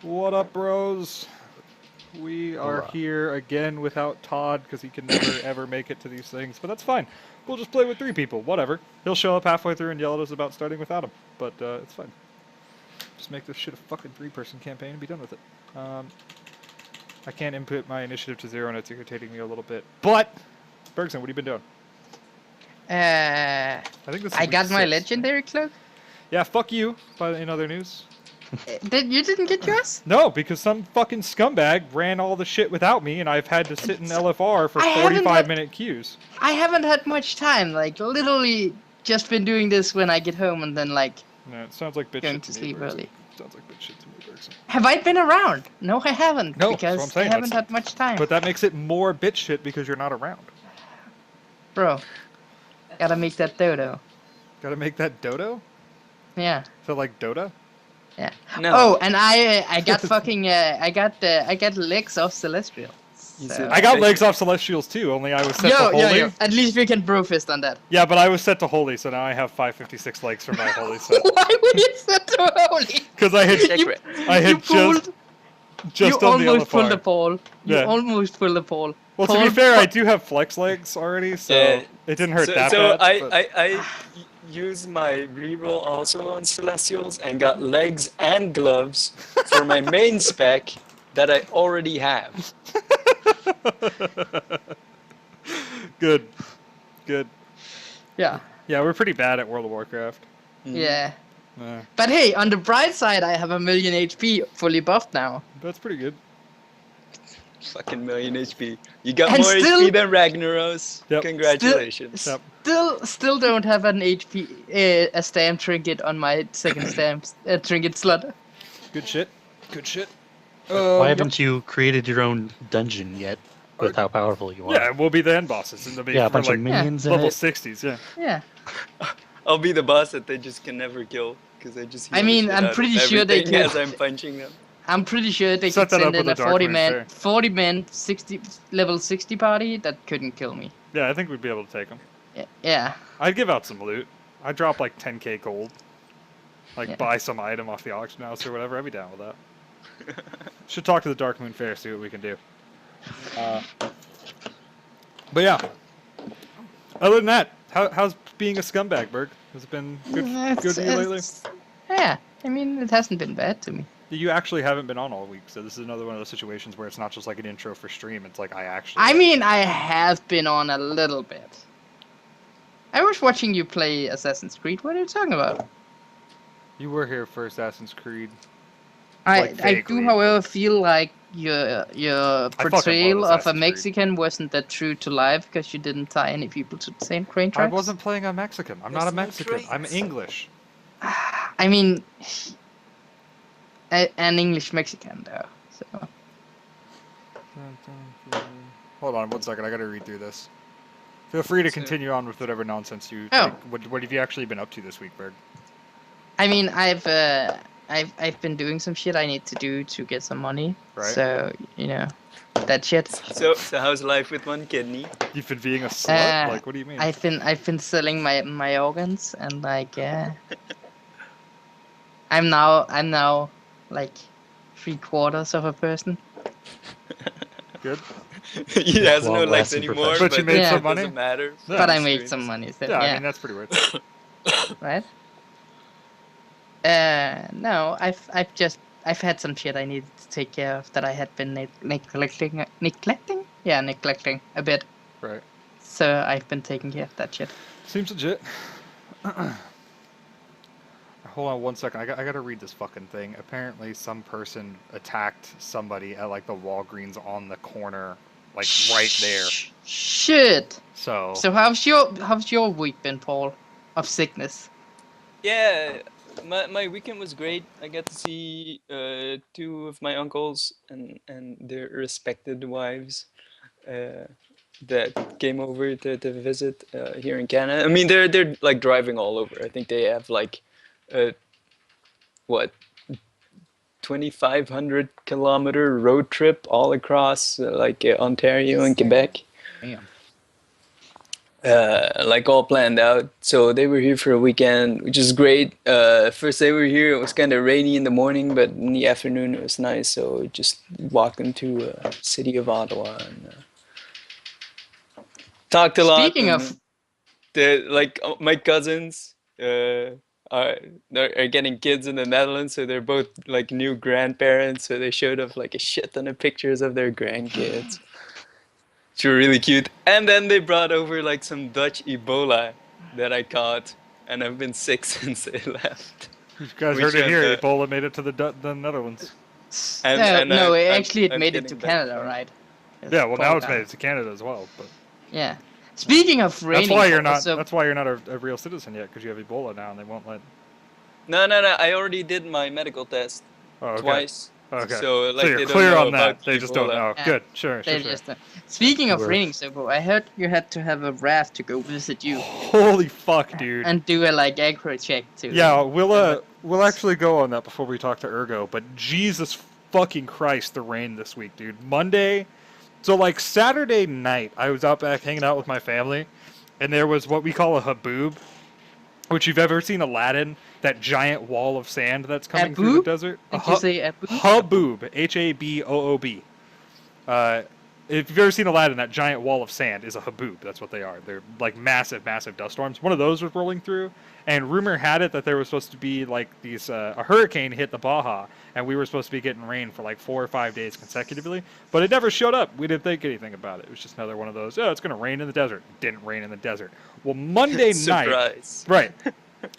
What up, bros? We are here again without Todd because he can never ever make it to these things, but that's fine. We'll just play with 3 people, whatever. He'll show up halfway through and yell at us about starting without him, but it's fine. Just make this shit a fucking 3-person campaign and be done with it. I can't input my initiative to 0 and it's irritating me a little bit. But, Bergson, what have you been doing? I think this is I got week my 6. legendary cloak. Yeah, fuck you, in other news. You didn't get yours? No, because some fucking scumbag ran all the shit without me, and I've had to sit in LFR for I 45-minute queues. I haven't had much time. Like, literally just been doing this when I get home and then, like, No, it sounds like bitch going shit to to me, sleep Bergson. early. Sounds like bitch shit to me, Bergson. Have I been around? No, I haven't. No, that's because what I'm saying. I haven't had much time. But that makes it more bitch shit because you're not around. Bro, gotta make that dodo. Gotta make that dodo? Yeah. So like Dota? Yeah. No. Oh, and I got fucking I got legs off Celestial. So. I got legs off Celestials too, only I was set to Holy. Yo. At least we can brofist on that. Yeah, but I was set to Holy, so now I have 556 legs for my Holy set. Why were you set to Holy? Because I had just you done the almost pulled LFR. the pole. You Yeah. almost pulled the pole. Well, to be fair, I do have flex legs already, so it didn't hurt that so bad. I used my reroll also on Celestials and got legs and gloves for my main spec that I already have. Good. Yeah. Yeah, we're pretty bad at World of Warcraft. Yeah. But hey, on the bright side, I have 1,000,000 HP fully buffed now. That's pretty good. Fucking million HP. You got And more still- HP than Ragnaros. Yep. Congratulations. Still don't have an HP a stamp trinket on my second stamp trinket slot. Good shit. Good shit. Why haven't you created your own dungeon yet? With how powerful you are. Yeah, we'll be the end bosses. And Yeah, a bunch like of minions in level it. 60s, yeah. Yeah. I'll be the boss that they just can never kill because I just. I heal the mean, shit I'm out of pretty sure they everything can- as I'm punching them. I'm pretty sure they Set could that up send in with a a Dark Moon Fair. 40 man 60 level 60 party that couldn't kill me. Yeah, I think we'd be able to take them. Yeah. I'd give out some loot. I'd drop like 10k gold. Like Yeah. buy some item off the auction house or whatever. I'd be down with that. Should talk to the Dark Moon Fair, see what we can do. But yeah. Other than that, how's being a scumbag, Berg? Has it been good for you lately? Yeah. I mean, it hasn't been bad to me. You actually haven't been on all week, so this is another one of those situations where it's not just like an intro for stream. It's like I actually. I mean, I have been on a little bit. I was watching you play Assassin's Creed. What are you talking about? You were here for Assassin's Creed. I Like, do, vaguely, however, feel like your fucking portrayal love of a Assassin's Creed. Mexican wasn't that true to life because you didn't tie any people to the same train I tracks. wasn't playing a Mexican. I'm not a Mexican. I'm English. I mean, an English Mexican though. So Hold on 1 second. I gotta read through this. Feel free to So- continue on with whatever nonsense you. Oh. Like, what have you actually been up to this week, Berg? I mean, I've been doing some shit I need to do to get some money. Right. So you know, that shit. So how's life with one kidney? You've been being a slut? Uh, Like, what do you mean? I've been selling my organs and like I'm now like 3/4 of a person. Good. He has no Long legs lasting anymore, profession. But you made Yeah. some it money? doesn't matter. Yeah. But I It's made great. some money. So, Yeah, yeah. I mean that's pretty weird. Right? No, I've had some shit I needed to take care of that I had been neglecting. Yeah, neglecting a bit. Right. So I've been taking care of that shit. Seems legit. Hold on 1 second. I gotta read this fucking thing. Apparently, some person attacked somebody at like the Walgreens on the corner, like right there. Shit. So. So how's your week been, Paul? Of sickness. Yeah, my weekend was great. I got to see 2 of my uncles and their respected wives that came over to visit here in Canada. I mean, they're like driving all over. I think they have like what 2,500 kilometer road trip all across like Ontario and Quebec. Damn. like all planned out. So they were here for a weekend, which is great. First day we were here, it was kind of rainy in the morning, but in the afternoon it was nice. So we just walked into city of Ottawa and talked a lot. Speaking of And my cousins are are getting kids in the Netherlands, so they're both like new grandparents. So they showed off like a shit ton of pictures of their grandkids. Which were really cute. And then they brought over like some Dutch Ebola that I caught, and I've been sick since they left. You guys Which heard it here. had, Ebola made it to the Netherlands. no, I'm actually it made it to getting back Canada, from- right? Yeah, well now it's made it to Canada as well. But Yeah. Speaking of raining, that's why you're not. also, That's why you're not a real citizen yet, because you have Ebola now, and they won't let. No. I already did my medical test Oh, okay. twice. Okay. So like you're they clear don't know on that. about They just don't Ebola. know. Yeah. Good. Sure. they Sure. just, speaking of Sure. raining, Sobo, I heard you had to have a raft to go visit you Holy fuck, dude. and do a like aggro check too. Yeah, we'll actually go on that before we talk to Ergo, but Jesus fucking Christ, the rain this week, dude. Monday, so like Saturday night, I was out back hanging out with my family, and there was what we call a haboob, which you've ever seen Aladdin, that giant wall of sand that's coming through the Haboob? desert. Did you say a boob? Haboob, Haboob. If you've ever seen Aladdin, that giant wall of sand is a haboob. That's what they are. They're like massive, massive dust storms. One of those was rolling through, and rumor had it that there was supposed to be like these a hurricane hit the Baja, and we were supposed to be getting rain for like 4 or 5 days consecutively, but it never showed up. We didn't think anything about it. It was just another one of those. Oh, it's gonna rain in the desert. It didn't rain in the desert. Well, Monday night, Surprise. right?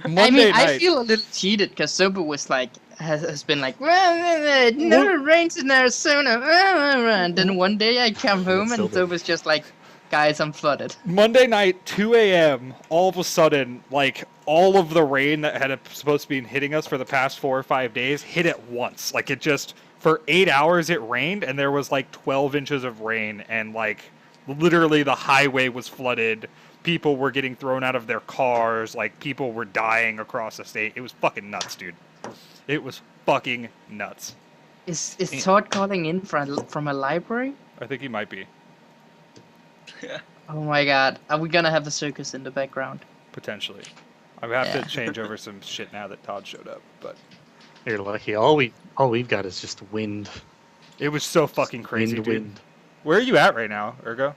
I Monday mean, night. I feel a little cheated because Sobo was like, has been like, well, it never rains in Arizona. And then one day I come home and still did. Sobo's just like, guys, I'm flooded. Monday night, 2 a.m., all of a sudden, like, all of the rain that had supposed to be hitting us for the past 4 or 5 days hit at once. Like, it just, for 8 hours it rained, and there was, like, 12 inches of rain, and, like, literally the highway was flooded. People were getting thrown out of their cars. Like, people were dying across the state. It was fucking nuts, dude. It was fucking nuts. Is Todd calling in from a library? I think he might be, Oh my god. Are we gonna have a circus in the background? potentially. I would have Yeah. to change over some shit now that Todd showed up, but You're lucky. All we've got is just wind. it was so fucking crazy, wind, dude. wind. Where are you at right now, Ergo?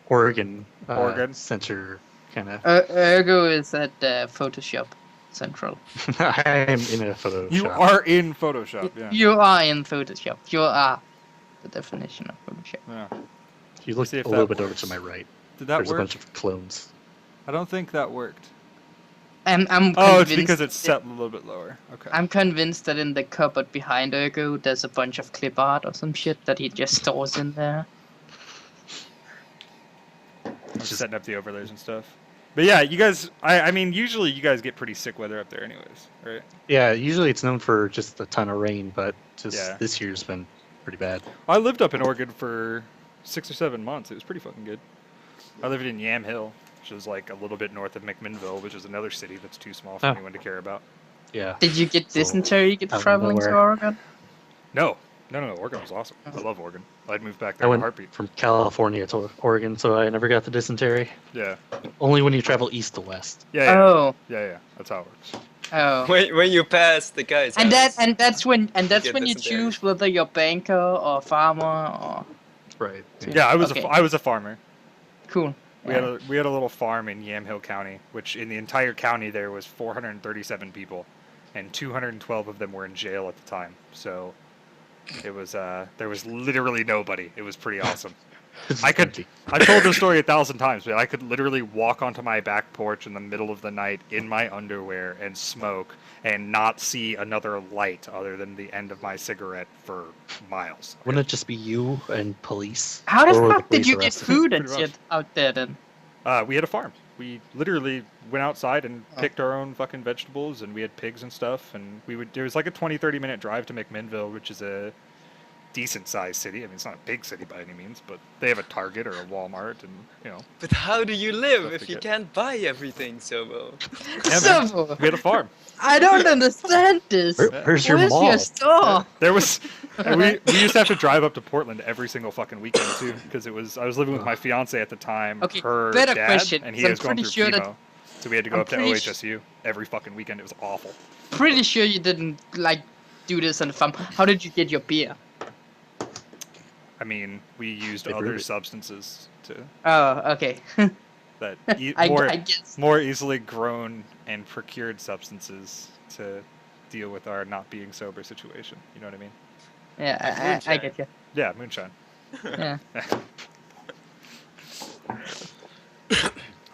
Oregon. Oregon? Center, kind of. Ergo is at Photoshop Central. I am in a photo. You shop. are in Photoshop, yeah. You are in Photoshop. You are the definition of Photoshop. Yeah. If you look See if a little that bit over works. to my right, Did that there's work? a bunch of clones. I don't think that worked. I'm Oh, it's convinced because it's set a little bit lower. Okay. I'm convinced that in the cupboard behind Ergo, there's a bunch of clip art or some shit that he just stores in there. I'm just setting up the overlays and stuff. But yeah, you guys, I mean, usually you guys get pretty sick weather up there anyways, right? Yeah, usually it's known for just a ton of rain, but just Yeah. this year's been pretty bad. I lived up in Oregon for 6 or 7 months. It was pretty fucking good. I lived in Yam Hill, which is like a little bit north of McMinnville, which is another city that's too small for Oh. anyone to care about. Yeah. Did you get So, dysentery out of traveling to nowhere. Oregon? No. Oregon was awesome. I love Oregon. I'd move back I there in a went heartbeat. from California to Oregon, so I never got the dysentery. Yeah. Only when you travel east to west. Yeah. Oh, Yeah. That's how it works. oh. When you pass the guy's And house, that's when get you dysentery. choose whether you're banker or farmer or Right. Yeah, I was Okay. I was a farmer. cool. We Yeah. had a little farm in Yamhill County, which in the entire county there was 437 people, and 212 of them were in jail at the time. So it was there was literally nobody. It was pretty awesome. It's I could empty. I told this story 1,000 times, but I could literally walk onto my back porch in the middle of the night in my underwear and smoke and not see another light other than the end of my cigarette for miles. Wouldn't it just be you and police? How the Or would fuck did police you get arrest food and Pretty much. shit out there then? We had a farm. We literally went outside and Oh. picked our own fucking vegetables, and we had pigs and stuff. And there was like a 20-30 minute drive to McMinnville, which is a decent-sized city. I mean, it's not a big city by any means, but they have a Target or a Walmart, and But how do you live Stuff if to you get. can't buy everything, Sobo? Yeah, man. So, We had a farm. I don't understand this. Where's your Where's mall? your store? There was, and we used to have to drive up to Portland every single fucking weekend too, because I was living with my fiance at the time, Okay, her better dad, question, and he 'cause was I'm going pretty through sure that- chemo, so we had to go I'm up to pretty OHSU every fucking weekend. It was awful. Pretty sure you didn't like do this on the farm. How did you get your beer? I mean, we used They other brewed it. substances to Oh, okay. that I guess. more easily grown and procured substances to deal with our not being sober situation. You know what I mean? Yeah, I get you. Yeah, moonshine. Yeah.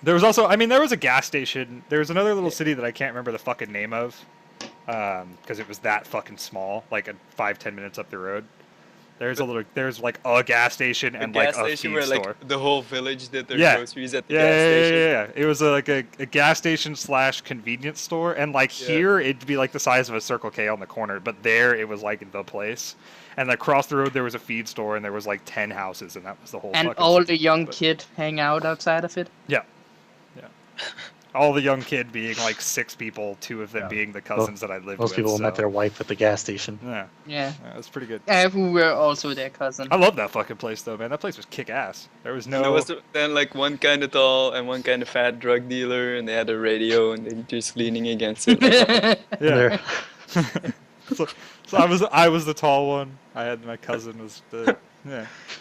There was also, I mean, there was a gas station. There was another little city that I can't remember the fucking name of, because it was that fucking small, like 5-10 minutes up the road. There's like a gas station and gas like a station feed where store. like the whole village did their Yeah. groceries at the Yeah, gas yeah, station. yeah, yeah. It was like a gas station / convenience store, and like Yeah. here it'd be like the size of a Circle K on the corner, but there it was like the place. And across the road there was a feed store, and there was like 10 houses, and that was the whole. And fucking all city. the young But- kids hang out outside of it. Yeah, yeah. All the young kid being like 6 people, 2 of them Yeah. being the cousins that I lived with. Most people met so- their wife at the gas station. Yeah, Yeah. yeah, that's pretty good. Who were also their cousin. I love that fucking place though, man. That place was kick ass. There was no. There was then like one kind of tall and one kind of fat drug dealer, and they had a radio, and they just leaning against it. Yeah. so I was the tall one. I had my cousin was the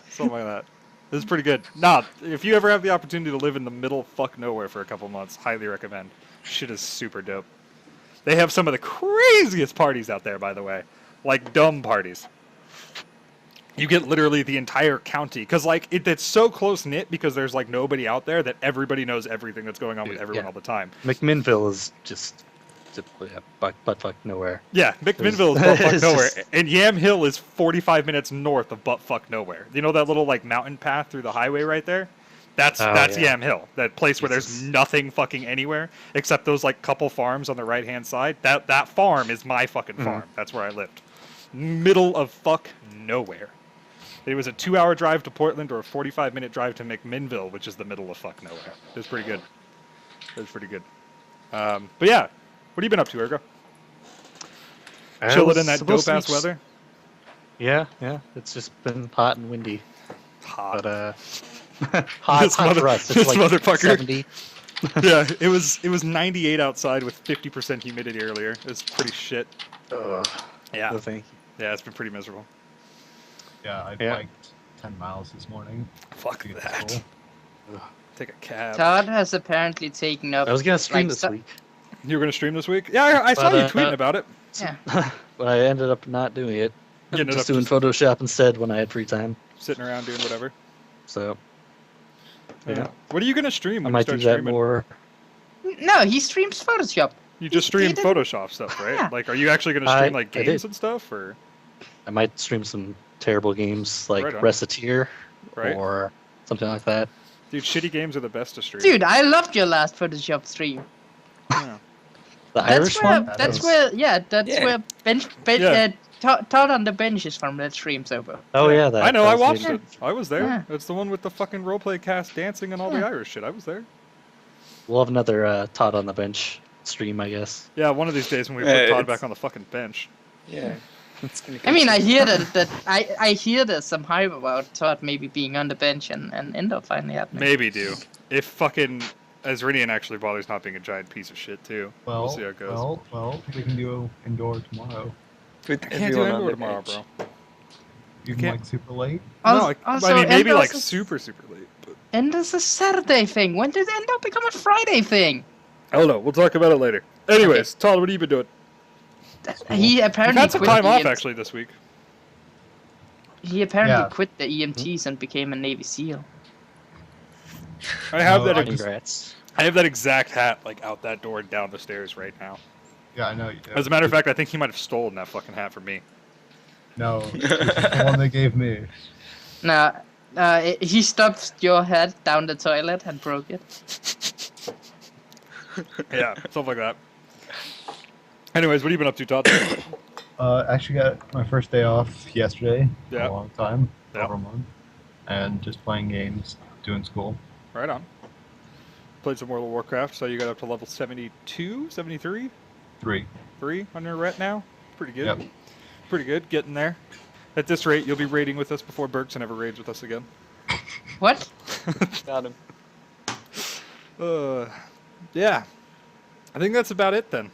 something like that. It was pretty good. Nah, if you ever have the opportunity to live in the middle of fuck nowhere for a couple months, highly recommend. Shit is super dope. They have some of the craziest parties out there, by the way, like dumb parties. You get literally the entire county, because like it's so close knit because there's like nobody out there that everybody knows everything that's going on with everyone Yeah. all the time. McMinnville is just butt fuck nowhere. Yeah, McMinnville is butt fuck nowhere, and Yam Hill is 45 minutes north of butt fuck nowhere. You know that little like mountain path through the highway right there? That's yeah. Yam Hill, that place where there's Jesus. nothing fucking anywhere except those like couple farms on the right hand side. That farm is my fucking farm. That's where I lived. Middle of fuck nowhere. It was a 2-hour drive to Portland or a 45-minute drive to McMinnville, which is the middle of fuck nowhere. It was pretty good. It was pretty good. But yeah, what have you been up to, Ergo? I Chilling was in that supposed to dope ass be- weather. Yeah. It's just been hot and windy. Hot. But hot This for us. this It's like motherfucker. 70. Yeah, it was 98 outside with 50% humidity earlier. It was pretty shit. Ugh, Yeah, no thank you. yeah, it's been pretty miserable. Yeah, I Yeah. biked 10 miles this morning. Fuck to get to that. school. Take a cab. Todd has apparently taken up. I was gonna stream Like, this so- week, You were gonna stream this week? Yeah, I saw But, you tweeting about it. Yeah. but I ended up not doing it. You ended Just up doing Photoshop instead when I had free time. sitting around doing whatever. So Yeah. What are you gonna stream I when you might start do that streaming? more. No, he streams Photoshop. You just He stream did- Photoshop stuff, right? Yeah. Like, are you actually gonna stream like I games did. and stuff, or I might stream some terrible games like Right on. Reciteer right? or something like that. Dude, shitty games are the best to stream. Dude, I loved your last Photoshop stream. Yeah. The Irish where, one? That's is- where, Yeah. where Yeah. Todd on the bench is from that stream sober. Oh yeah, that. I know. that I was watched really it. I was there. Yeah. It's the one with the fucking roleplay cast dancing and all the Yeah. Irish shit. I was there. We'll have another Todd on the bench stream, I guess. Yeah, one of these days when we put Yeah, Todd it's- back on the fucking bench. Yeah. It's gonna I mean, I continue. hear that I hear there's some hype about Todd maybe being on the bench and end up finally happening. Maybe do. If fucking Azrinian actually bothers not being a giant piece of shit too. Well, we'll see how it goes. well, we can do indoor tomorrow. Put I can't do everyone on indoor the tomorrow, bench. bro. You can can't- like super late. No, I mean maybe like Endo's a- super late. But And there's a Saturday thing. When did it end up become a Friday thing? I don't know. We'll talk about it later. Anyways, Todd, what have you been doing? He You've apparently had some quit time the off EM actually this week. He apparently Yeah. quit the EMTs and became a Navy SEAL. I have No, that. I Ex- just- Congrats. I have that exact hat like out that door and down the stairs right now. Yeah, I know you do. As a matter of fact, I think he might have stolen that fucking hat from me. No, it's the one they gave me. No, he stuffed your head down the toilet and broke it. Yeah, something like that. Anyways, what have you been up to, Todd? Actually got my first day off yesterday. Yeah. A long time, Yeah. over a month, and just playing games, doing school. Right on. Played some World of Warcraft, so you got up to level 72, 73? 3. 3 on your ret now? Pretty good. Yep. Pretty good, getting there. At this rate, you'll be raiding with us before Bergson ever raids with us again. What? Got him. Yeah. I think that's about it then.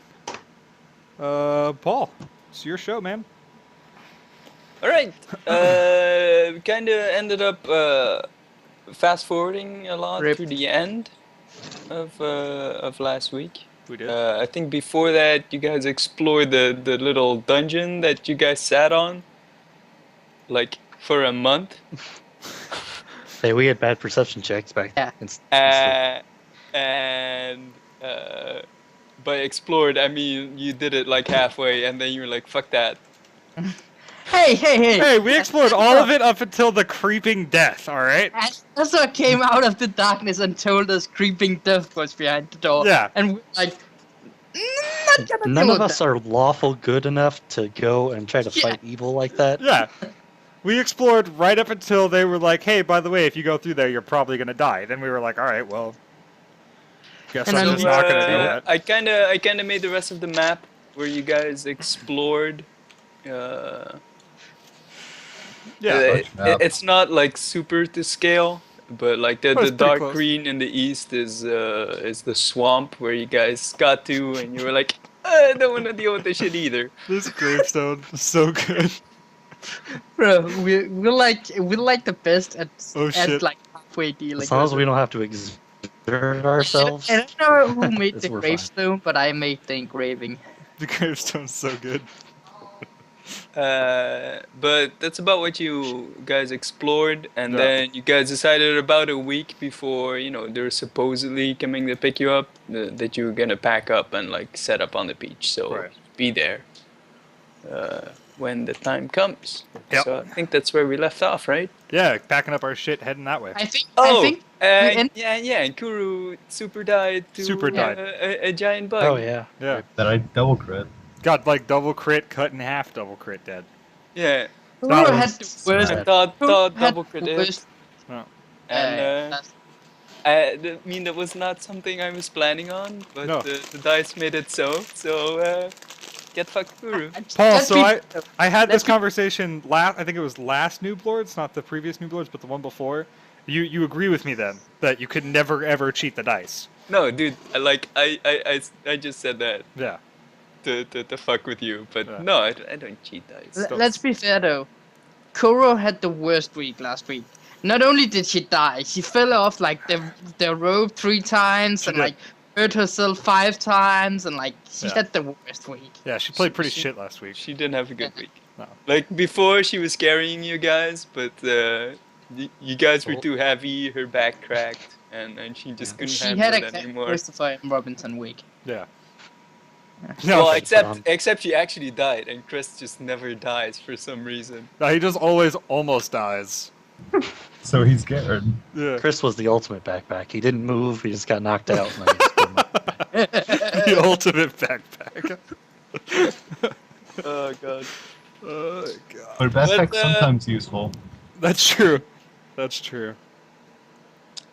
Paul, it's your show, man. All right. We kind of ended up fast forwarding a lot Rip. to the end of last week. We did. I think before that, you guys explored the little dungeon that you guys sat on, like for a month. Hey, we had bad perception checks back. Yeah. And by explored, I mean you did it like halfway, and then you were like, "Fuck that." Hey! Hey, we explored all of it up until the creeping death, alright? Ezra came out of the darkness and told us creeping death was behind the door. Yeah. And we're like, not gonna None deal of with us that. are lawful good enough to go and try to Yeah. fight evil like that. Yeah. We explored right up until they were like, hey, by the way, if you go through there, you're probably going to die. Then we were like, alright, well, guess And I'm then just we- not going to do that. I kind of made the rest of the map where you guys explored. Yeah. It's not like super to scale, but like But the it's pretty dark close. green in the east is the swamp where you guys got to, and you were like, I don't want to deal with this shit either. This gravestone is so good. Bro, we're like the best at Oh, shit. at like halfway dealing. As long as with we it. don't have to exert ourselves. I don't know who made It's- the we're fine. gravestone, but I made the engraving. The gravestone's so good. But that's about what you guys explored, and Yeah. then you guys decided about a week before, they're supposedly coming to pick you up, that you were gonna pack up and like set up on the beach. So Right. be there when the time comes. Yep. So I think that's where we left off, right? Yeah, packing up our shit, heading that way. I think and and Kuru super died to Super died. A giant bug. Oh yeah. Yeah. That I double crit. Got like double crit, cut in half, double crit dead. Yeah. who That had was the worst. I thought who had double the crit hit. worst, And last- I mean, that was not something I was planning on, but No. the dice made it so. So, get fucked, Guru. Paul, let's so be- I had this let's be- conversation last. I think it was last Noob Lords, not the previous Noob Lords, but the one before. You agree with me then that you could never ever cheat the dice? No, dude, I just said that Yeah. to fuck with you, but Yeah. no, I don't cheat dice. Let's be fair though. Koro had the worst week last week. Not only did she die, she fell off like the rope 3 times She and did. like hurt herself 5 times and like she Yeah. had the worst week. Yeah, she played pretty She- shit last week. She didn't have a good week. No. Like before, she was carrying you guys, but you guys were Oh. too heavy. Her back cracked, and she just couldn't She handle had it a anymore. Christopher Robinson week. Yeah. Well, No, except she actually died, and Chris just never dies for some reason. no, he just always almost dies. So he's scared. Yeah. Chris was the ultimate backpack. He didn't move. He just got knocked out. And then he just put him up. The ultimate backpack. Oh god. Oh god. But backpack's But, sometimes useful. That's true. That's true.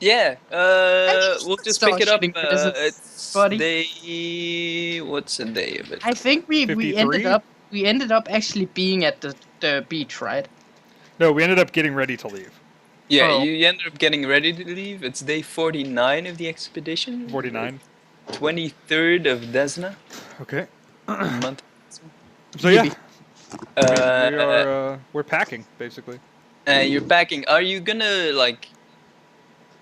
Yeah, just we'll just start pick it up. shooting prisons, It's buddy. day. What's the day of it? I think we 53? ended up actually being at the beach, right? No, we ended up getting ready to leave. Yeah, Oh. you ended up getting ready to leave. It's day 49 of the expedition. 49. 23rd of Desna Okay. month. So yeah, Uh, we're packing basically. You're packing. Are you gonna like?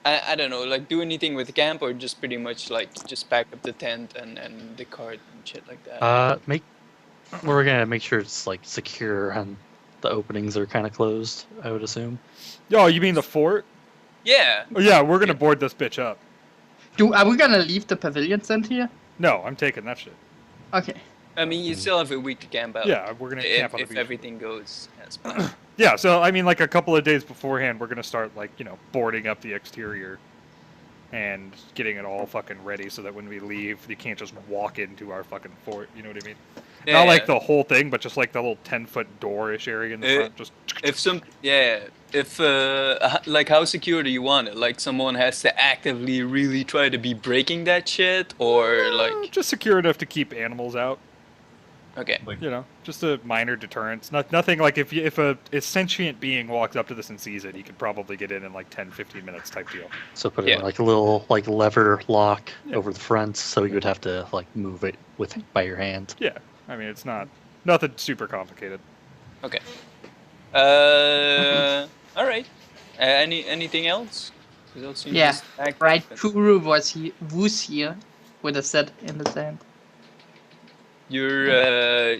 I don't know, like do anything with the camp, or just pretty much like just pack up the tent and the cart and shit like that. We're gonna make sure it's like secure and the openings are kind of closed. I would assume. Oh, you mean the fort? Yeah. Oh yeah, we're gonna board this bitch up. Are we gonna leave the pavilion tent here? No, I'm taking that shit. Okay. I mean, you still have a week to camp out. Yeah, we're gonna camp on the if beach. everything goes as planned. Yeah, so I mean, like a couple of days beforehand, we're gonna start like boarding up the exterior and getting it all fucking ready, so that when we leave, you can't just walk into our fucking fort. You know what I mean? Not like the whole thing, but just like the little 10-foot door-ish area in the front. Just if like how secure do you want it? Like someone has to actively really try to be breaking that shit, or like just secure enough to keep animals out. okay. Like, You know, just a minor deterrence. Nothing like if a sentient being walks up to this and sees it, he could probably get in like 10-15 minutes type deal. So put it like a little like lever lock over the front, so you would have to like move it by your hand. Yeah, I mean it's nothing super complicated. Okay. All right. Anything else? Yeah, right. Kuru was here with a set in the sand. Your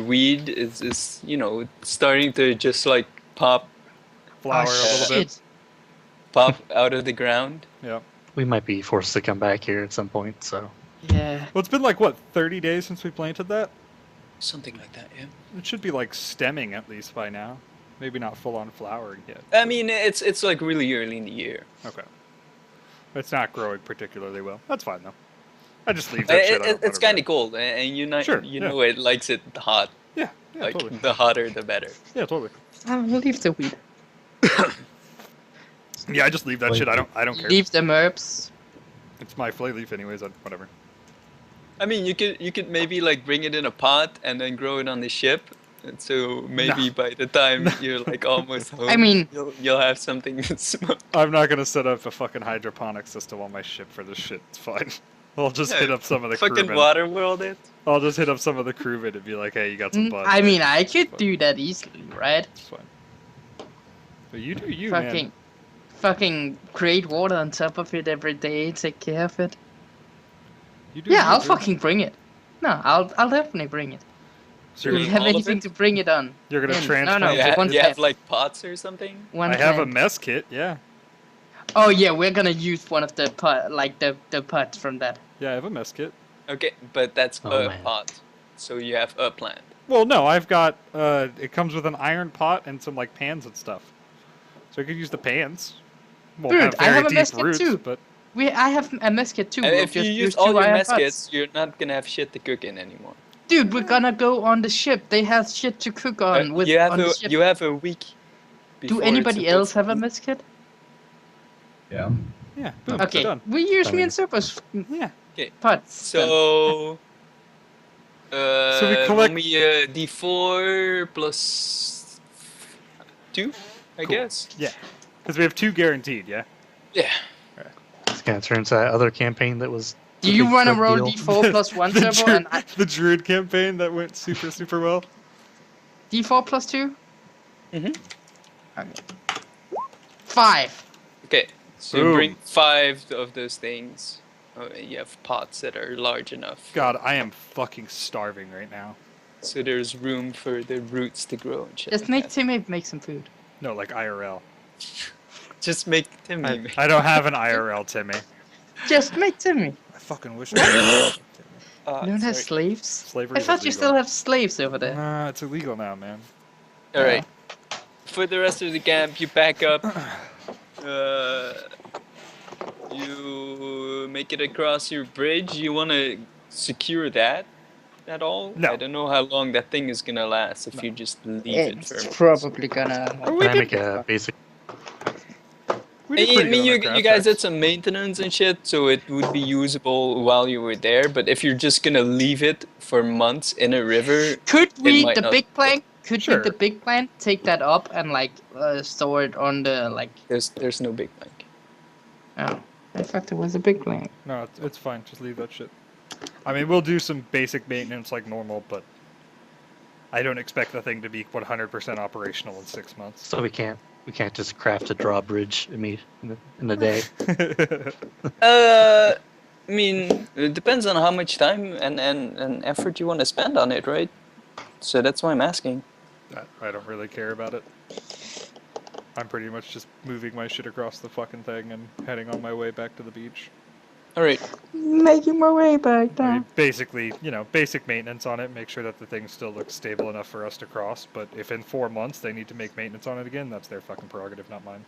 weed is starting to just like pop Flower a little bit. pop out of the ground. Yeah. We might be forced to come back here at some point, so. Yeah. Well, it's been like what 30 days since we planted that. Something like that, yeah. It should be like stemming at least by now. Maybe not full on flowering yet. I mean, it's like really early in the year. Okay. It's not growing particularly well. That's fine though. I just leave that shit. It's kind of cold, and you know it likes it hot. Yeah, like totally. the hotter, the better. Yeah, totally. I'll leave the weed. Yeah, I just leave that shit. I don't care. Leave the herbs. It's my flay leaf anyways. Whatever. I mean, you could maybe like bring it in a pot and then grow it on the ship. And so maybe by the time you're like almost home, I mean, you'll have something to smoke. I'm not gonna set up a fucking hydroponic system on my ship for this shit. It's fine. I'll just hit up some of the fucking crewmen. water world it. I'll just hit up some of the crewmen and be like, "Hey, you got some buds." I mean, I could do that easily, right? It's fine. But you do you, man. Fucking create water on top of it every day. Take care of it. You do Yeah, you, I'll dude. fucking bring it. No, I'll definitely bring it. So Do you're you gonna, have anything to bring it on? you're gonna in? transplant No, it? one You have plant. like pots or something? One I have a plant. mess kit. Yeah. Oh yeah, we're gonna use one of the the pots from that. Yeah, I have a mess kit. Okay, but that's Oh, a man. pot. So you have a plant. Well, no, I've got. It comes with an iron pot and some like pans and stuff. So I could use the pans. Won't Dude, have I very have a deep mess kit roots, too. but I have a mess kit too. And We'll if you just use 2 all your iron mess pots. kits, you're not gonna have shit to cook in anymore. Dude, we're gonna go on the ship. They have shit to cook on with you have on the ship. you have a week. Do before anybody it's else supposed have to a mess kit? yeah. yeah. Boom, Okay, done. we use I me mean- and Super's Yeah. pots. So, So we collect- roll me a d4 plus 2, I Cool. guess. Yeah. Because we have 2 guaranteed. Yeah. Yeah. It's kind of turns to that other campaign that was. Do the you big want to drug roll deal. D4 plus 1 turbo and the Druid campaign that went super well. D4 plus 2? Mhm. Okay. 5. Okay. So you Boom. bring 5 of those things. You have pots that are large enough. God, I am fucking starving right now. So there's room for the roots to grow and shit. Just like make that. Timmy make some food. No, like IRL. Just make Timmy. I don't have an IRL, Timmy. Just make Timmy. I fucking wish I had. Ah, You don't have sorry. slaves? Slavery I is thought you illegal. still have slaves over there. Nah, it's illegal now, man. All right. For the rest of the camp, you pack up. You make it across your bridge. You want to secure that at all? No. I don't know how long that thing is gonna last if you just leave it for. It's probably gonna. Oh, we Can I did- make a basic? we did I pretty mean, good on you our guys craft did checks. some maintenance and shit, so it would be usable while you were there. But if you're just gonna leave it for months in a river, Could we, might the not- big plant, could Sure. we, the big plant, take that up and like store it on the like? there's no big bank. Oh, I thought there was a big plant. No, it's fine. Just leave that shit. I mean, we'll do some basic maintenance like normal, but I don't expect the thing to be 100% operational in 6 months. So we can't just craft a drawbridge in a day. I mean, it depends on how much time and effort you want to spend on it, right? So that's why I'm asking. I don't really care about it. I'm pretty much just moving my shit across the fucking thing and heading on my way back to the beach. All right. Making my way back I down. mean, basically, basic maintenance on it, make sure that the thing still looks stable enough for us to cross, but if in 4 months they need to make maintenance on it again, that's their fucking prerogative, not mine.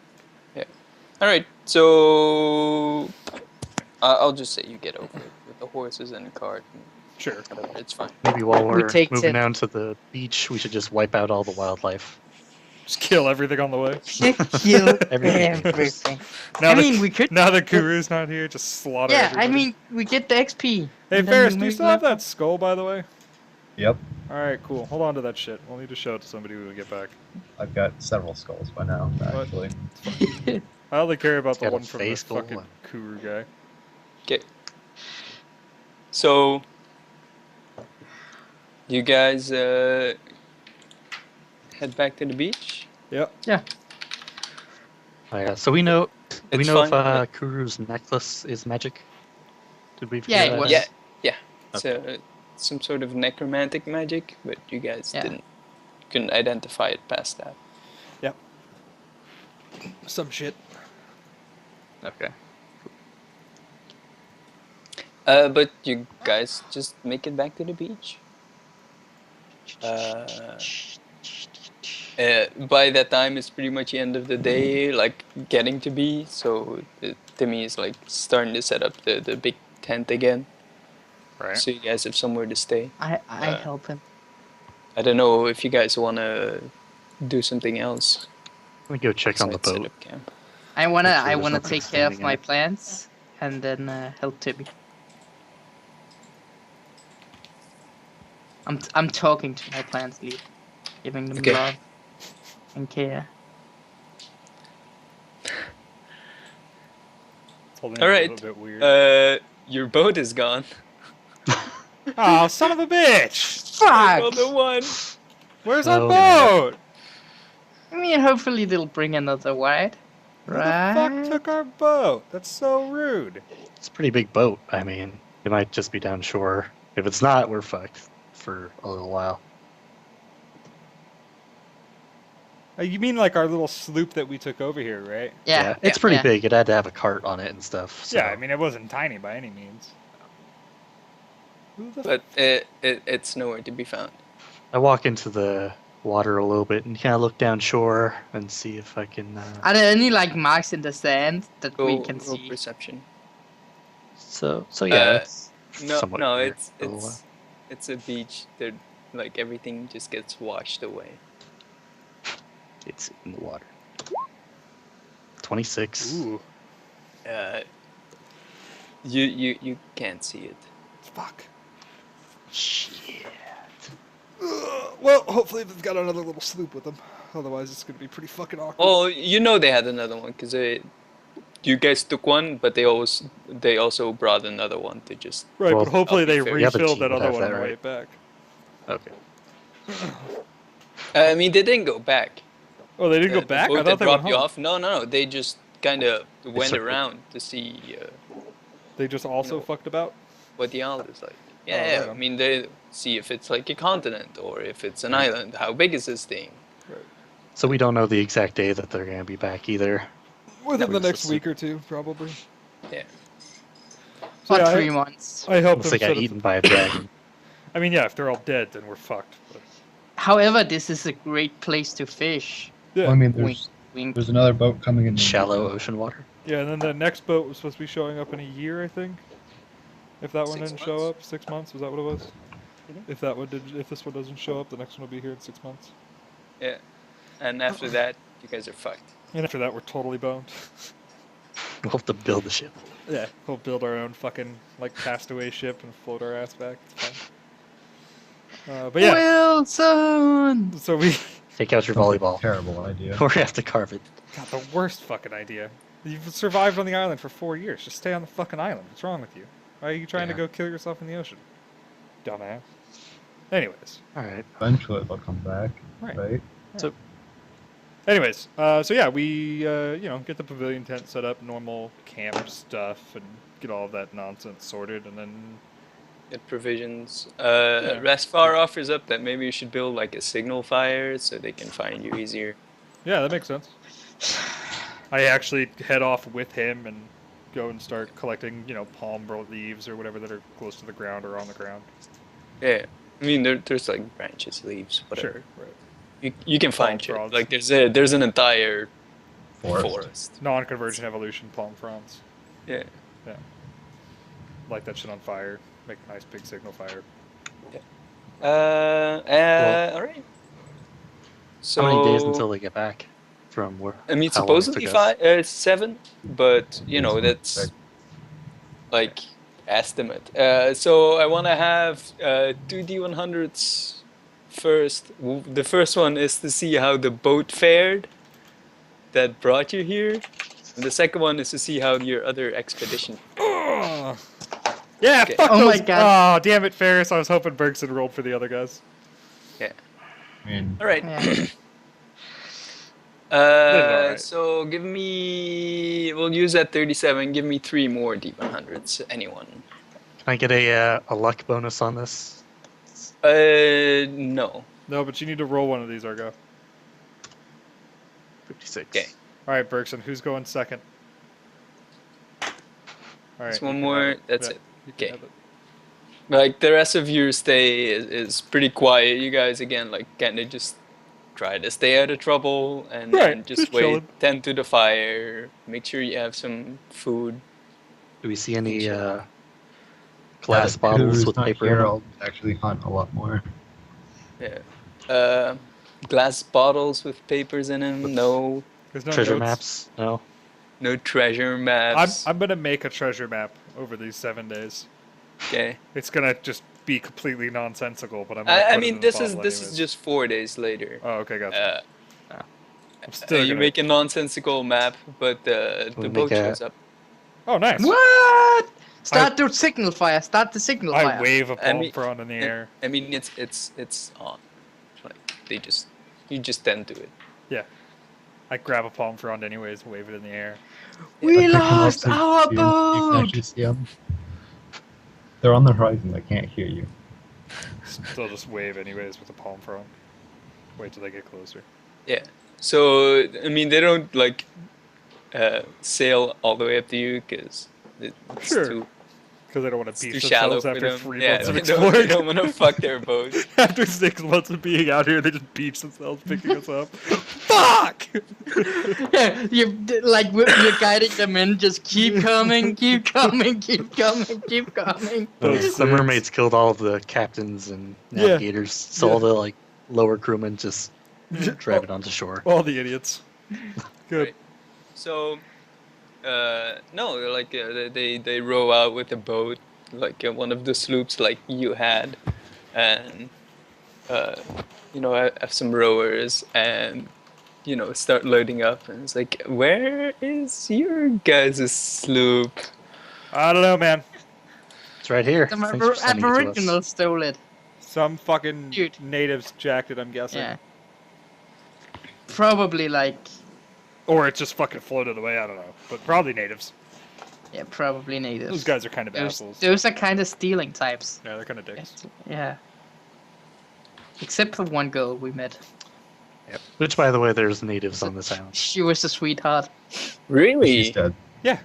All right. So I'll just say you get over it with the horses and the cart. Sure. Whatever, it's fine. Maybe while We we're take moving 10. down to the beach, we should just wipe out all the wildlife. Just kill everything on the way. Kill Everything. everything. Now I mean, we could. Now that Guru's not here, just slaughter Yeah, everybody. I mean, we get the XP. Hey, and then Ferris, we do you maybe still have level. that skull, by the way? Yep. Alright, cool. Hold on to that shit. We'll need to show it to somebody when we get back. I've got several skulls by now, actually. I only care about the got a one from the face skull fucking and- Kuru guy. Okay. So, you guys head back to the beach? Yep. Oh, yeah. So we know. Do we It's know if fine. Kuru's necklace is magic? Did we? Yeah, figure it that was. out? Yeah. It's some sort of necromantic magic, but you guys Yeah. couldn't identify it past that. Yep. Some shit. Okay. But you guys just make it back to the beach. By that time, it's pretty much the end of the day, like getting to be. So Timmy is like starting to set up the big tent again. Right. So you guys have somewhere to stay. I Uh, help him. I don't know if you guys wanna do something else. Let me go check on the besides set boat. up camp. I make wanna sure I there's wanna nothing take care of standing in my it. plants and then help Timmy. I'm talking to my plants, Lee, giving them Okay. love and care. It's holding All up right. a little bit weird. Your boat is gone. Oh, son of a bitch! Well, Fuck! the one. Where's our Oh, boat? I mean, hopefully they'll bring another white. Who the Right? fuck took our boat? That's so rude. It's a pretty big boat. I mean, it might just be down shore. If it's not, we're fucked for a little while. You mean like our little sloop that we took over here, right? Yeah. It's pretty yeah. big. It had to have a cart on it and stuff. So. Yeah, I mean it wasn't tiny by any means. Who the But it's nowhere to be found. I walk into the water a little bit and kind of look down shore and see if I can. Are there any like marks in the sand that we Go can roll see? perception. So yeah. Uh, It's No, somewhat no, clear for a little it's a beach. There, like everything just gets washed away. while. It's in the water. 26. Ooh, You can't see it. fuck. Shit. Well, hopefully they've got another little sloop with them. Otherwise, it's gonna be pretty fucking awkward. Oh, you know they had another one because you guys took one, but they also brought another one to just. Right, Well, but hopefully I'll be they fair. The other refilled team that would other have one on that, the way right? back. Okay. I mean, they didn't go back. Oh, they didn't go The back? boat I that thought they went dropped you home. off. No. They just kind of went circled. around to see They just also No. fucked about? what the island is like. Oh, Yeah, right I on. mean, they see if it's like a continent or if it's an island. How big is this thing? So we don't know the exact day that they're gonna be back either. Within we the just next assume- week or two, probably. Yeah. So, For yeah, 3 months. I helped Unless them they got set up. eaten by a dragon. I mean, yeah, if they're all dead, then we're fucked. But, However, this is a great place to fish. yeah. Well, I mean, Wink, wink. there's another boat coming in. Shallow ocean water. Yeah, and then the next boat was supposed to be showing up in a year, I think. If that one 6 didn't show months? up, 6 months, was that what it was? Mhm. If this one doesn't show up, the next one will be here in 6 months. Yeah. And after that, you guys are fucked. And after that, we're totally boned. We'll have to build the ship. Yeah, we'll build our own fucking like castaway ship and float our ass back. It's fine. But yeah, Wilson! so we Take out your volleyball. Terrible idea. We're gonna have to carve it. got the worst fucking idea. You've survived on the island for 4 years. Just stay on the fucking island. What's wrong with you? Why are you trying to Yeah. go kill yourself in the ocean? Dumbass. Anyways. All right. Eventually they'll come back, Right. right? Anyways, so yeah, we get the pavilion tent set up, normal camp stuff, and get all of that nonsense sorted, and then Get provisions. Rasfar offers up that maybe you should build like a signal fire so they can find you easier. yeah, that makes sense. I actually head off with him and go and start collecting, palm leaves or whatever that are close to the ground or on the ground. Yeah. I mean, there's like branches, leaves, whatever. Sure, right. You can Palm find shit. frogs. Like there's an entire Forest. forest. Non-convergent evolution palm fronds. Yeah. Light that shit on fire. Make a nice big signal fire. All right. So How many days until they get back from where? I mean, how long it supposedly took us? 7, but you know that's Like, like estimate. So I want to have 2D100s first. The first one is to see how the boat fared that brought you here, and the second one is to see how your other expedition. Oh. Yeah, Okay. fuck Oh those. my God. Oh, damn it, Ferris. I was hoping Bergson rolled for the other guys. Yeah. I mean, All right. Yeah. did alright. So give me. We'll use that 37. Give me 3 more D100s. Anyone? Can I get a luck bonus on this? No. No, but you need to roll one of these, Argo. 56. Okay. All right, Bergson, who's going second? All right. Just you one can more. have it. That's Yeah, it. you can Okay. have it. Like the rest of your stay is pretty quiet. You guys again like kind of just try to stay out of trouble and, Right, and just just wait, chilling. tend to the fire, make sure you have some food. Do we see any Sure. glass bottles who's with not paper in here, them? I'll actually hunt a lot more. Yeah. Glass bottles with papers in them. No, There's no Treasure notes. maps? No. no treasure maps. I'm gonna make a treasure map over these 7 days. Okay. It's gonna just be completely nonsensical, but I'm gonna I put it mean in this the is bottle this is anyways. just 4 days later. Oh, okay, gotcha. I'm still You gonna... make a nonsensical map, but the We boat make shows up. Oh, nice. What? Start the signal fire. Start the signal I fire. wave a I palm mean- frond in the air. I mean it's on. Like you just tend to it. Yeah. I grab a palm frond anyways and wave it in the air. We Like, pick 'em up lost so our you can boat. actually see 'em. They're on the horizon. They can't hear you. Still just wave anyways with a palm frond. Wait till they get closer. Yeah. So I mean, they don't like sail all the way up to you because it's Sure. too, Because they don't want it's to too beach shallow themselves for after them. 3 Yeah, months of they exploring. don't want to fuck their boat. After 6 months of being out here, they just beach themselves picking us up. Fuck! Yeah, you're guiding them in. Just keep coming, keep coming, keep coming, keep coming. Those The things. mermaids killed all of the captains and Yeah. navigators, so all Yeah. the like lower crewmen just drive it onto shore. All the idiots. Good. Right. So, no, like they row out with a boat, like one of the sloops like you had, and you know have some rowers and you know start loading up, and it's like, where is your guys' sloop? I don't know, man. It's right here. Some Thanks for sending it to us. Aboriginals stole it. Some fucking Dude. natives jacked it, I'm guessing. Yeah. Probably like, Or it just fucking floated away, I don't know. But probably natives. yeah, probably natives. Those guys are kind of Those, assholes. those are kind of stealing types. Yeah, they're kind of dicks. Yeah. Except for one girl we met. Which, by the way, there's natives on this island. She was a sweetheart. She's Really? dead. Yeah.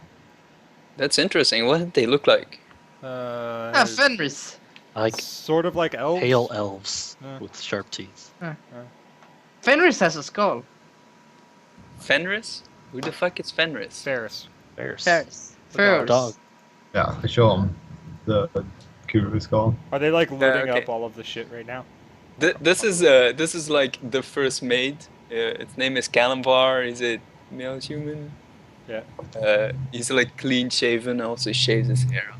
That's interesting. What did they look like? Ah, Fenris. Like sort of like elves. pale elves Yeah. with sharp teeth. Fenris has a skull. Fenris? Who the fuck is Fenris? Ferris. Bears. Fenris. The dog. Dog. Yeah, I show them the Kuru skull. Are they like loading okay. up all of the shit right now? This is like the first mate. Its name is Kalimvar. He's a male human. Yeah. He's like clean shaven. Also shaves his hair.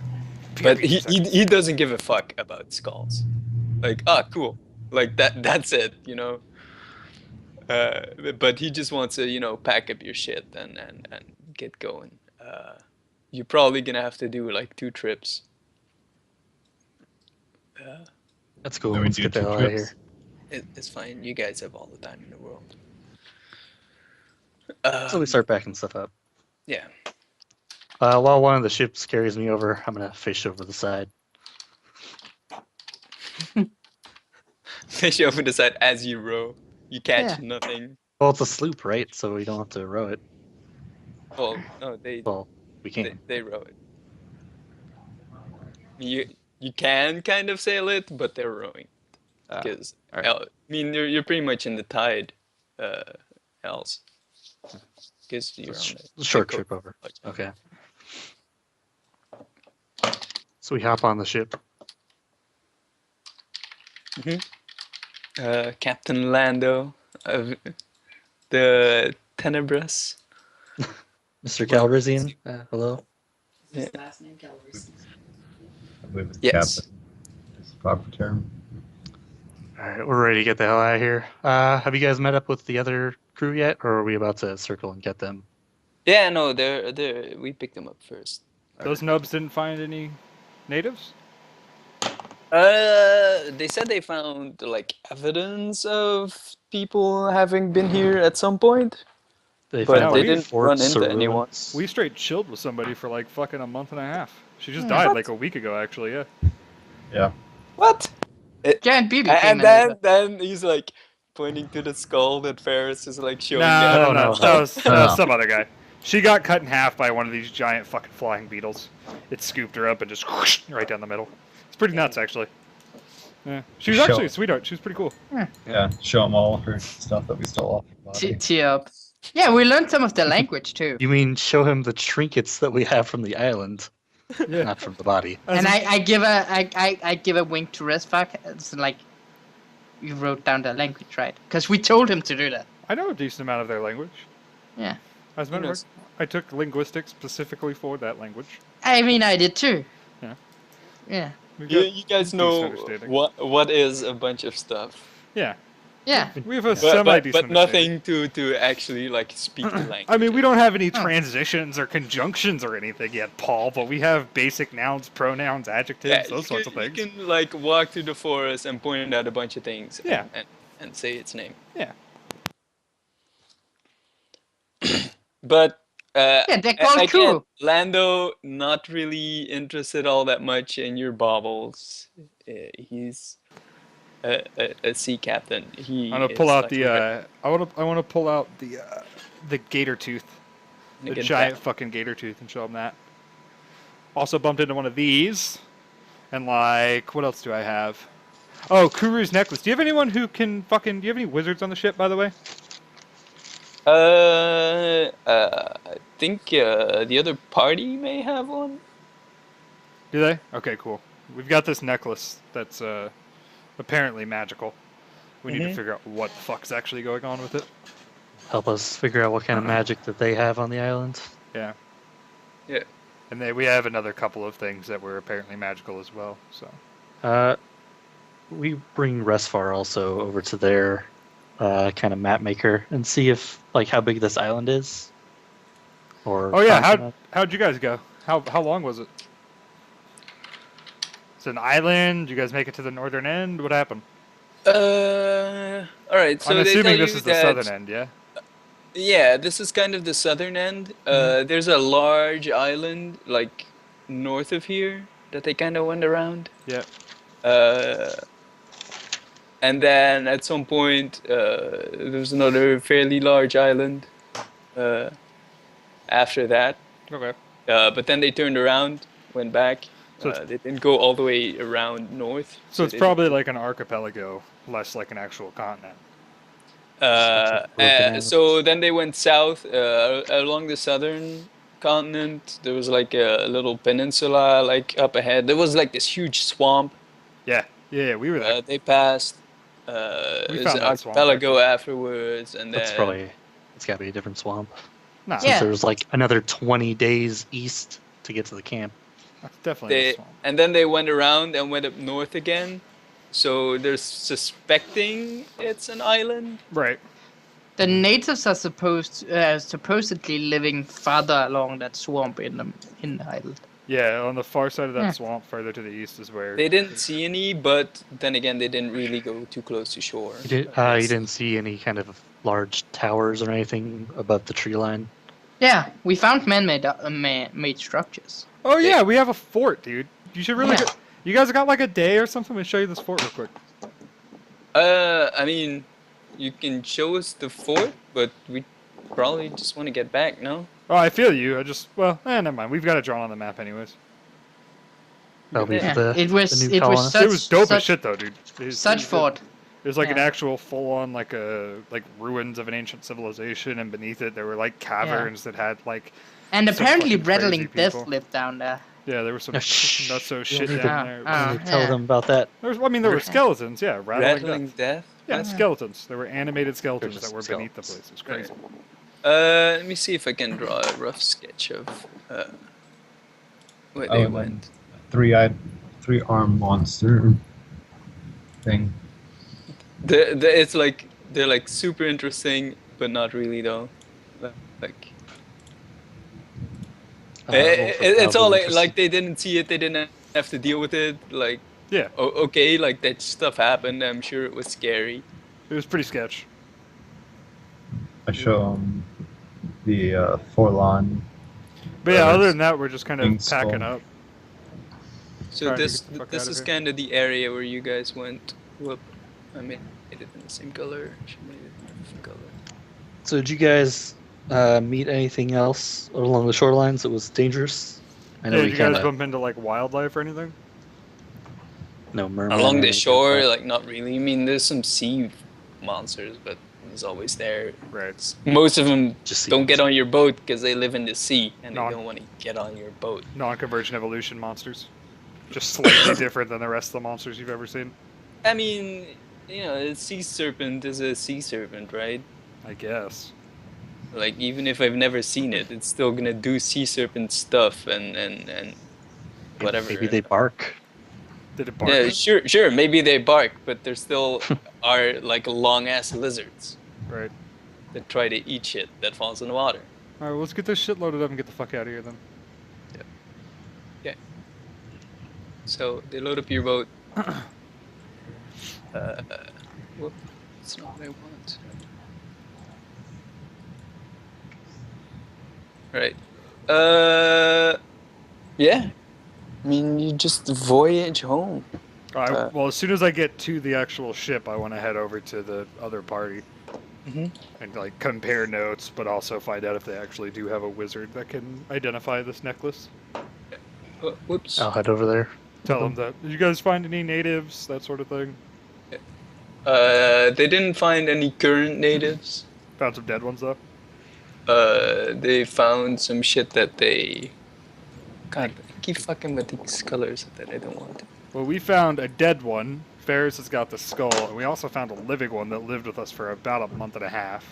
But he doesn't give a fuck about skulls. Like, cool. Like that's it, you know. But he just wants to, you know, pack up your shit and get going. You're probably gonna have to do like 2 trips. That's cool. Then we Let's do get the 2 hell out of trips. here. It's fine. You guys have all the time in the world. So we start backing stuff up. Yeah. While one of the ships carries me over, I'm gonna fish over the side. Fish over the side as you row. You catch nothing. Well, it's a sloop, right? So we don't have to row it. Well, no, they Well, we can. they row it. You can kind of sail it, but they're rowing because alright. I mean you're pretty much in the tide, else. Because you're on A short the trip coast. over. Okay. So we hop on the ship, Captain Lando of the Tenebris. Mr. Well, Calrissian, hello. His last name Calrissian. I believe it's Yes. captain. Is the proper term. All right, we're ready to get the hell out of here. Have you guys met up with the other crew yet, or are we about to circle and get them? Yeah, no, we picked them up first. Those nubs didn't find any natives? They said they found like evidence of people having been here at some point, They but found they they like didn't forts run into or anyone. ruins. We straight chilled with somebody for like fucking a month and a half. She just Hmm. died What? like a week ago, actually, yeah. Yeah. What? Giant beetle And came then he's like pointing to the skull that Ferris is like showing No, them. no, Oh, no, no, that no. was No. some other guy. She got cut in half by one of these giant fucking flying beetles. It scooped her up and just whoosh, right down the middle. It's pretty nuts, actually. Yeah. She was actually a sweetheart. She was pretty cool. Yeah. Show them all of her stuff that we stole off her body. Tee up. Yeah, we learned some of the language too. You mean show him the trinkets that we have from the island, Yeah. not from the body? As And a- I give a wink to Resvac. It's like you wrote down the language, right? Because we told him to do that. I know a decent amount of their language. Yeah. As a matter of knows? fact, I took linguistics specifically for that language. I mean, I did too. Yeah. Yeah. We've You, got you guys decent know understanding. what is a bunch of stuff, Yeah. Yeah. We have a but semi-decent nothing to actually like speak the language. I mean, we don't have any Oh. transitions or conjunctions or anything yet, Paul, but we have basic nouns, pronouns, adjectives, Yeah, those sorts of you things. can like walk through the forest and point out a bunch of things. Yeah. And say its name. Yeah. But Yeah, they're called again, cool. Lando not really interested all that much in your baubles. He's a sea captain. I'm gonna pull out the. I want to pull out the gator tooth, the giant fucking gator tooth, and show them that. Also bumped into one of these, and like, what else do I have? Oh, Kuru's necklace. Do you have anyone who can fucking? Do you have any wizards on the ship, by the way? I think the other party may have one. Do they? Okay, cool. We've got this necklace that's apparently magical. We need to figure out what the fuck's actually going on with it. Help us figure out what kind of magic that they have on the island. Yeah. Yeah. And we have another couple of things that were apparently magical as well. So. We bring Resfar also over to their kind of map maker and see if like how big this island is. Or Oh yeah, continent. how'd you guys go? How long was it? It's an island. Did you guys make it to the northern end? What happened? All right. So I'm they assuming tell this you is the that, southern end, yeah. Yeah, this is kind of the southern end. There's a large island like north of here that they kind of went around. Yeah. And then at some point, there's another fairly large island after that. Okay. But then they turned around, went back. So it's- They didn't go all the way around north. So it's they- probably like an archipelago, less like an actual continent. So then they went south along the southern continent. There was like a little peninsula like up ahead. There was like this huge swamp. Yeah. Yeah, we were there. They passed. We There's found an that swamp, archipelago afterwards, and That's then probably it's gotta be a different swamp. Nah, Yeah. Since there's like another 20 days east to get to the camp. that's definitely a they swamp. and then they went around and went up north again. So they're suspecting it's an island. Right. The natives are supposedly living farther along that swamp in the island. Yeah, on the far side of that Yeah. swamp, further to the east, is where. They didn't see any, but then again, they didn't really go too close to shore. You didn't see any kind of large towers or anything above the tree line. Yeah, we found man-made structures. Oh yeah, we have a fort, dude. You should really. Yeah. You guys got like a day or something? Let me show you this fort real quick. I mean, you can show us the fort, but we probably just want to get back, no? Oh, I feel you. I just never mind. We've got it drawn on the map anyways. That'll be Yeah, the, it was the new it was colonists. such, It was dope as such, shit though, dude. such fort. It was like an Yeah. actual full-on like ruins of an ancient civilization, and beneath it there were like caverns that had like And some apparently fucking crazy Rattling Death people. lived down there. Yeah, there was some Shh. nutso You shit don't need down to- there. Oh, Tell yeah. them about that. There were skeletons, yeah, Rattling death. death. Yeah, What? skeletons. There were animated skeletons that just were beneath the skeletons. place. It's crazy. Let me see if I can draw a rough sketch of where they and then went. three-armed monster thing. It's like they're like super interesting, but not really though. Like it's all like they didn't see it, they didn't have to deal with it. Like Yeah, okay, like that stuff happened. I'm sure it was scary. it was pretty sketch. I show them the forlorn. But yeah, other than that, we're just kind of Being skull. packing up. So Trying to this get the fuck this out of is here. kind of the area where you guys went. Whoop! I made it in the same color. She made it in a different color. So did you guys meet anything else along the shorelines that was dangerous? I know Yeah, we did you guys kind of bump into like wildlife or anything? no merman. Along or the anything shore, like that. like not really. I mean, there's some sea monsters, but it's always there. Right. Most of them Just sea don't get monsters. on your boat because they live in the sea and they Non- don't want to get on your boat. Non-convergent evolution monsters. Just slightly different than the rest of the monsters you've ever seen. I mean, you know, a sea serpent is a sea serpent, right? I guess. Like even if I've never seen it, it's still gonna do sea serpent stuff and whatever. Maybe they bark. Did it bark? Yeah, at? sure. Maybe they bark, but there still are like long ass lizards Right. that try to eat shit that falls in the water. Alright, well, let's get this shit loaded up and get the fuck out of here then. So they load up your boat. Whoop, that's not what I want. Right. Yeah. I mean, you just voyage home. Well, as soon as I get to the actual ship, I want to head over to the other party Mhm. and like compare notes, but also find out if they actually do have a wizard that can identify this necklace. Whoops. I'll head over there. Tell them that. Did you guys find any natives? That sort of thing. They didn't find any current natives. Found some dead ones though. They found some shit that they. God, I keep fucking with these colors that I don't want. Well, we found a dead one. Ferris has got the skull, and we also found a living one that lived with us for about a month and a half.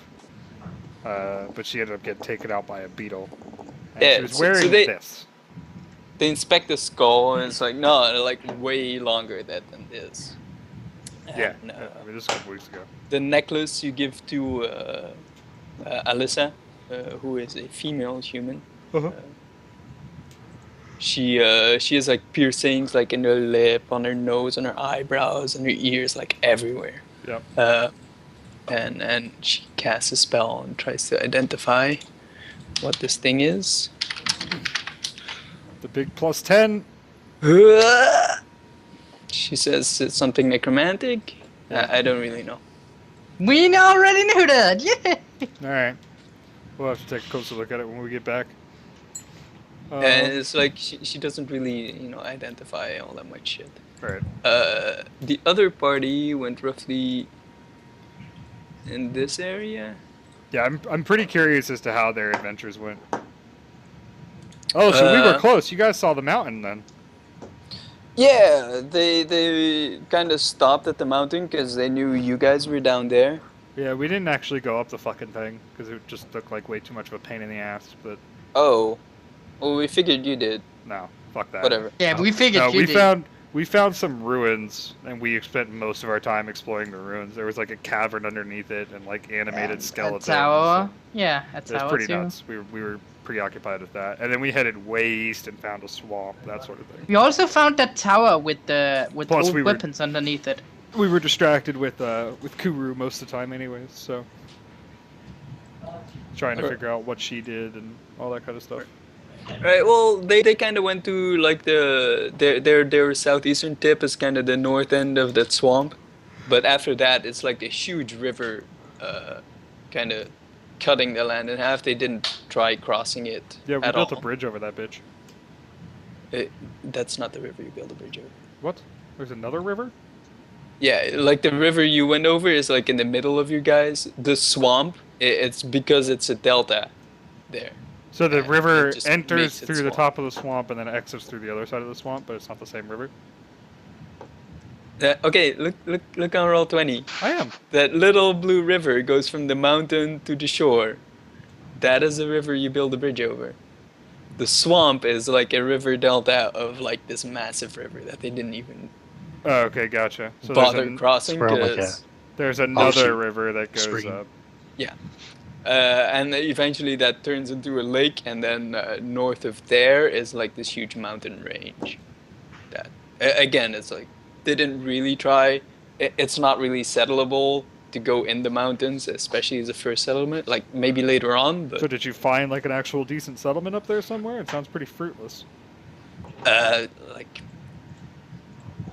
But she ended up getting taken out by a beetle. And Yeah, she was so wearing they- this. They inspect the skull and it's like, no, like way longer than this. Yeah, And, I mean, this is a couple weeks ago. the necklace you give to Alyssa, who is a female human. Uh-huh. She has like piercings like in her lip, on her nose, on her eyebrows, and her ears, like everywhere. Yep. And she casts a spell and tries to identify what this thing is. The big +10. She says it's something necromantic. I don't really know. We already knew that. Yeah. All right. We'll have to take a closer look at it when we get back. And it's like she doesn't really, identify all that much shit. Right. The other party went roughly in this area. Yeah, I'm pretty curious as to how their adventures went. Oh, so we were close. You guys saw the mountain then. Yeah, they kind of stopped at the mountain because they knew you guys were down there. Yeah, we didn't actually go up the fucking thing because it just looked like way too much of a pain in the ass. But Oh, well, we figured you did. no, fuck that. Whatever. Yeah, we figured No, you we did. found some ruins, and we spent most of our time exploring the ruins. There was like a cavern underneath it, and like animated skeletons. A tower. Yeah, a It was tower pretty too. nuts. We were preoccupied with that, and then we headed way east and found a swamp, that sort of thing. We also found that tower with Plus, old we were- weapons underneath it. We were distracted with Kuru most of the time, anyways. So trying to Alright. figure out what she did and all that kind of stuff. Right. Well, they kind of went to like their southeastern tip is kind of the north end of that swamp, but after that it's like a huge river, kind of cutting the land in half. They didn't try crossing it. Yeah, we at built all. a bridge over that bitch. That's not the river you build a bridge over. What? There's another river? Yeah, like the river you went over is like in the middle of you guys. The swamp, it's because it's a delta there. So the and river it just enters makes it through the swamp. top of the swamp and then exits through the other side of the swamp, but it's not the same river. Okay, look on roll 20. I am. That little blue river goes from the mountain to the shore. That is a river you build a bridge over. The swamp is like a river delta of like this massive river that they didn't even Oh, okay, gotcha. So bother crossing Spread like a- because there's another shoot. river that goes Stream. up. and eventually that turns into a lake, and then north of there is like this huge mountain range. That again, it's like they didn't really try. It's not really settleable to go in the mountains, especially as a first settlement. Like maybe later on, but So did you find like an actual decent settlement up there somewhere? It sounds pretty fruitless. like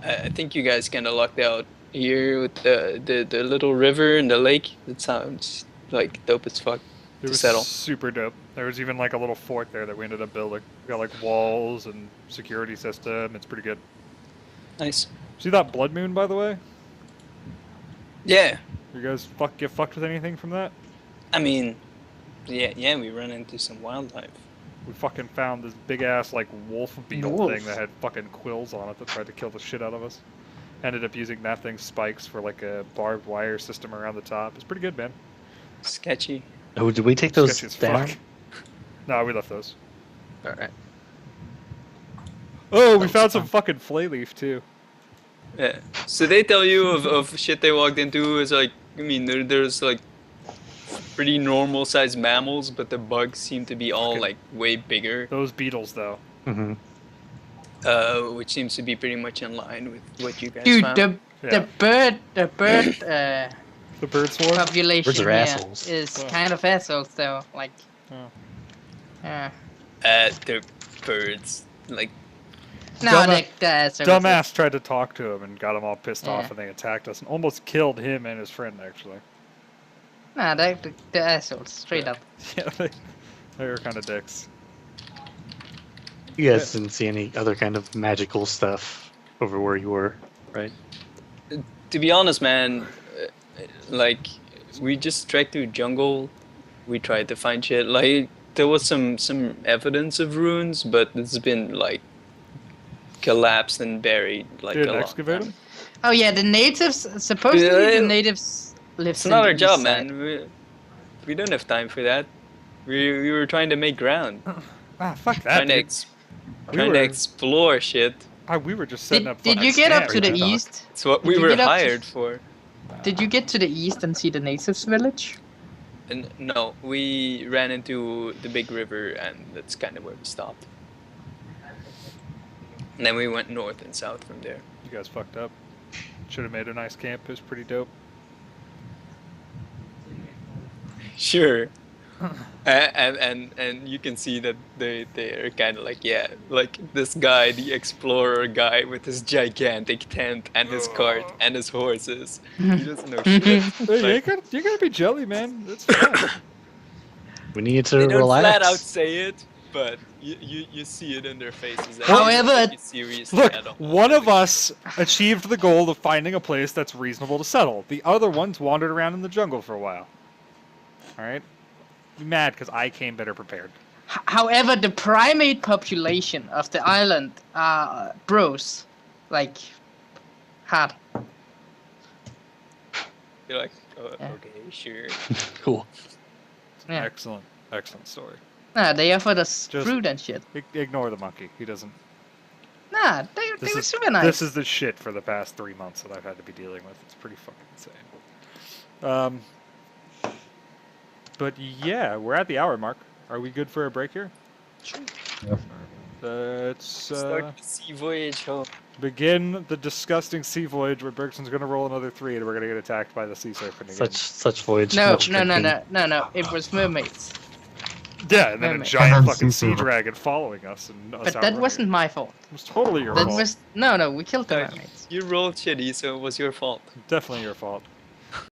I think you guys kind of lucked out here with the little river and the lake. It sounds like dope as fuck It to was settle. super dope. There was even like a little fort there that we ended up building. We got like walls and security system. It's pretty good. Nice. See that blood moon, by the way? Yeah. You guys get fucked with anything from that? I mean, yeah, we run into some wildlife. We fucking found this big ass like wolf beetle Wolf. thing that had fucking quills on it that tried to kill the shit out of us. Ended up using that thing's spikes for like a barbed wire system around the top. It's pretty good, man. Sketchy. Oh, did we take those Sketchy as down? fuck. No, we left those. All right. Oh, we found some fucking flay leaf too. Yeah. So they tell you of shit they walked into is like, I mean, there's like pretty normal sized mammals, but the bugs seem to be all Fucking- like way bigger, Those beetles though. Mm-hmm. which seems to be pretty much in line with what you guys Dude, found. the Yeah. bird The bird swarm. population Birds are here assholes. is Oh. kind of assholes though. Like, Oh. They're birds. Like, no, Dumbass- the assholes. Dumbass tried to talk to him and got him all pissed off, Yeah. and they attacked us and almost killed him and his friend actually. Nah, the assholes, straight up. Yeah, they were kind of dicks. You guys didn't see any other kind of magical stuff over where you were, right? to be honest, man, like we just trekked through jungle. We tried to find shit. Like there was some evidence of ruins, but it's been like collapsed and buried like Did a an long excavate time. them? Oh yeah, the natives. Supposedly Yeah, the natives live. It's not our job, man. We don't have time for that. We were trying to make ground, Ah, fuck that. trying to Dude. trying were- to explore shit. We were just setting Did, up. did fucking you get up camp to the and talk. east? It's what Did we you were get up to- hired for. Did you get to the east and see the natives village? And no, we ran into the big river, and that's kind of where we stopped. And then we went north and south from there. You guys fucked up. Should have made a nice camp. It was pretty dope. Sure. And you can see that they are kind of like, yeah, like this guy, the explorer guy with his gigantic tent and his cart and his horses. He doesn't know shit. Hey, Like, you gotta be jelly, man. It's fine. We need to they don't relax. flat out say it, but you see it in their faces. and However, they take it seriously Look, at all. one of us achieved the goal of finding a place that's reasonable to settle. The other ones wandered around in the jungle for a while. All right. Be mad because I came better prepared. However, the primate population of the island are bros, like hard. You're like, oh, Yeah. okay, sure. Cool. Yeah. Excellent, excellent story. Nah, they offered us Just- fruit and shit. Ignore the monkey. He doesn't. Nah, they This were is super nice. This is the shit for the past 3 months that I've had to be dealing with. It's pretty fucking insane. But yeah, we're at the hour mark. Are we good for a break here? Yep. Let's Start the sea voyage home. begin the disgusting sea voyage where Bergson's gonna roll another 3 and we're gonna get attacked by the sea serpent again. Such voyage. No, much no, no, drinking. no. It was mermaids. Yeah, and then a Mermaid. giant And fucking sea sea serpent. dragon following us and us But that outrunning wasn't it. my fault. It was totally your That fault. was no. We killed the No, mermaids. You rolled shitty, so it was your fault. Definitely your fault.